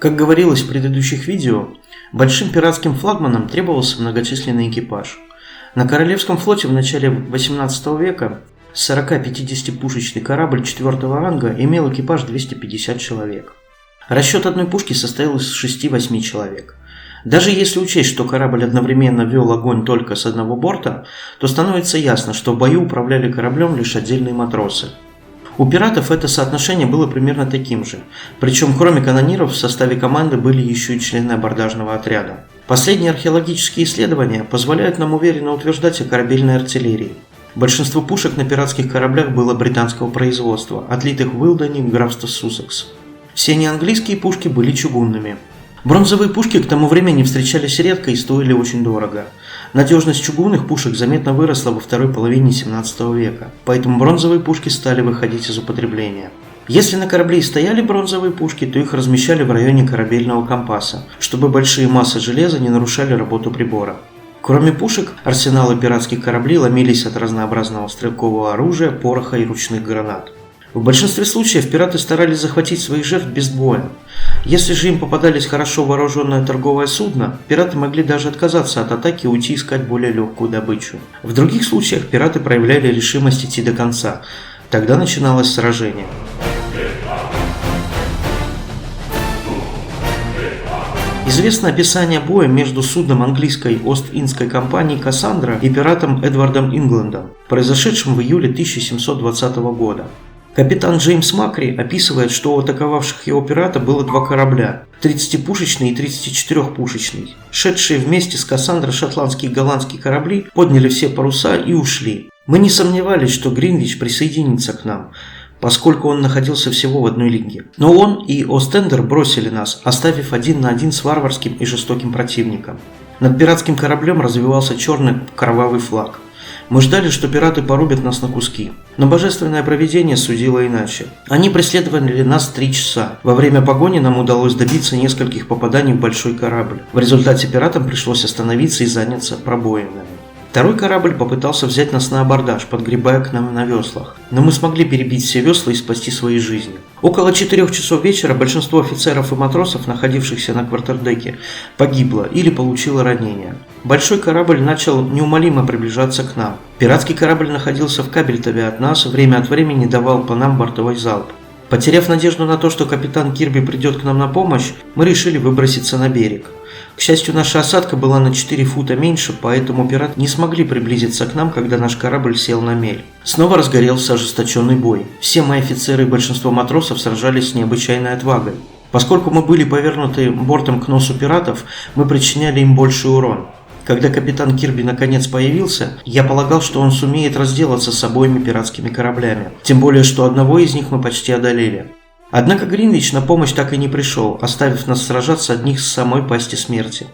Как говорилось в предыдущих видео, большим пиратским флагманам требовался многочисленный экипаж. На Королевском флоте в начале 18 века 40-50-пушечный корабль 4-го ранга имел экипаж 250 человек. Расчет одной пушки состоял из 6-8 человек. Даже если учесть, что корабль одновременно вел огонь только с одного борта, то становится ясно, что в бою управляли кораблем лишь отдельные матросы. У пиратов это соотношение было примерно таким же, причем кроме канониров в составе команды были еще и члены абордажного отряда. Последние археологические исследования позволяют нам уверенно утверждать о корабельной артиллерии. Большинство пушек на пиратских кораблях было британского производства, отлитых в Уилдоне, графства Суссекс. Все неанглийские пушки были чугунными. Бронзовые пушки к тому времени встречались редко и стоили очень дорого. Надежность чугунных пушек заметно выросла во второй половине 17 века, поэтому бронзовые пушки стали выходить из употребления. Если на корабле и стояли бронзовые пушки, то их размещали в районе корабельного компаса, чтобы большие массы железа не нарушали работу прибора. Кроме пушек, арсеналы пиратских кораблей ломились от разнообразного стрелкового оружия, пороха и ручных гранат. В большинстве случаев пираты старались захватить своих жертв без боя. Если же им попадались хорошо вооруженное торговое судно, пираты могли даже отказаться от атаки и уйти искать более легкую добычу. В других случаях пираты проявляли решимость идти до конца. Тогда начиналось сражение. Известно описание боя между судном английской Ост-Индской компании «Кассандра» и пиратом Эдвардом Инглендом, произошедшим в июле 1720 года. Капитан Джеймс Макри описывает, что у атаковавших его пирата было два корабля – 30-пушечный и 34-пушечный. Шедшие вместе с «Кассандрой» шотландские и голландские корабли подняли все паруса и ушли. Мы не сомневались, что Гринвич присоединится к нам, поскольку он находился всего в одной лиге. Но он и Остендер бросили нас, оставив 1 на 1 с варварским и жестоким противником. Над пиратским кораблем развивался черный кровавый флаг. Мы ждали, что пираты порубят нас на куски. Но божественное провидение судило иначе. Они преследовали нас 3 часа. Во время погони нам удалось добиться нескольких попаданий в большой корабль. В результате пиратам пришлось остановиться и заняться пробоинами. Второй корабль попытался взять нас на абордаж, подгребая к нам на веслах. Но мы смогли перебить все весла и спасти свои жизни. Около 4 часов вечера большинство офицеров и матросов, находившихся на квартердеке, погибло или получило ранения. Большой корабль начал неумолимо приближаться к нам. Пиратский корабль находился в кабельтове от нас, время от времени давал по нам бортовой залп. Потеряв надежду на то, что капитан Кирби придет к нам на помощь, мы решили выброситься на берег. К счастью, наша осадка была на 4 фута меньше, поэтому пираты не смогли приблизиться к нам, когда наш корабль сел на мель. Снова разгорелся ожесточенный бой. Все мои офицеры и большинство матросов сражались с необычайной отвагой. Поскольку мы были повернуты бортом к носу пиратов, мы причиняли им больший урон. Когда капитан Кирби наконец появился, я полагал, что он сумеет разделаться с обоими пиратскими кораблями. Тем более, что одного из них мы почти одолели. Однако Гринвич на помощь так и не пришел, оставив нас сражаться одних с самой пасти смерти.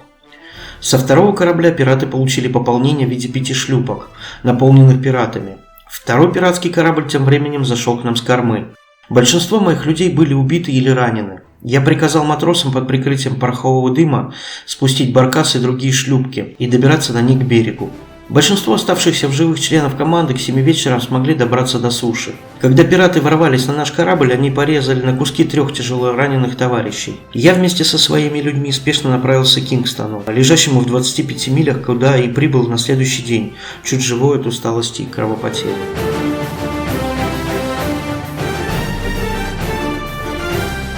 Со второго корабля пираты получили пополнение в виде 5 шлюпок, наполненных пиратами. Второй пиратский корабль тем временем зашел к нам с кормы. Большинство моих людей были убиты или ранены. Я приказал матросам под прикрытием порохового дыма спустить баркасы и другие шлюпки и добираться на них к берегу. Большинство оставшихся в живых членов команды к 7 вечера смогли добраться до суши. Когда пираты ворвались на наш корабль, они порезали на куски 3 тяжело раненых товарищей. Я вместе со своими людьми спешно направился к Кингстону, лежащему в 25 милях, куда и прибыл на следующий день, чуть живой от усталости и кровопотери.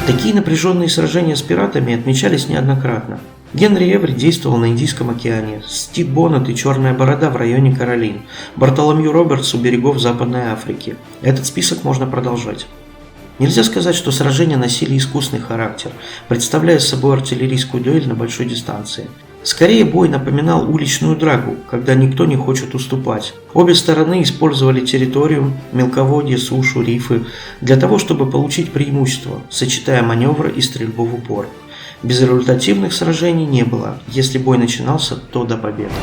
Такие напряженные сражения с пиратами отмечались неоднократно. Генри Эври действовал на Индийском океане, Стив Боннет и Черная Борода в районе Каролин, Бартоломью Робертс у берегов Западной Африки. Этот список можно продолжать. Нельзя сказать, что сражения носили искусный характер, представляя собой артиллерийскую дуэль на большой дистанции. Скорее, бой напоминал уличную драгу, когда никто не хочет уступать. Обе стороны использовали территорию, мелководье, сушу, рифы для того, чтобы получить преимущество, сочетая маневры и стрельбу в упор. Безрезультативных сражений не было. Если бой начинался, то до победы.